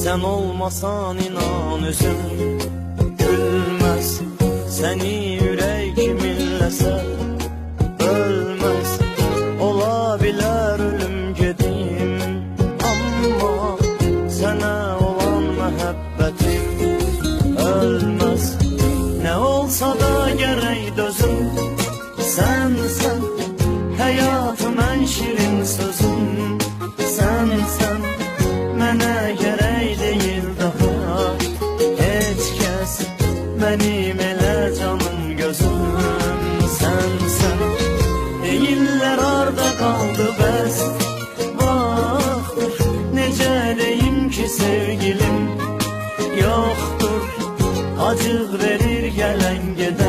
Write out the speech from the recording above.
Sen olmasan inan özüm gülmez. Seni yürek millese ölmez. Ola bilər ölüm gedim, amma sənə olan məhəbbətim ölməz. Nə olsa da gərək dözüm, sənsən həyatım ən şirin sözüm. Sənsən mənə gərək deyil daha heç kəs, mənim elə canım gözüm. Sənsən deyirlər harda qaldı bəs vaxtdır, necə deyim ki sevgilim yoxdur. Acıq verir gələn gedən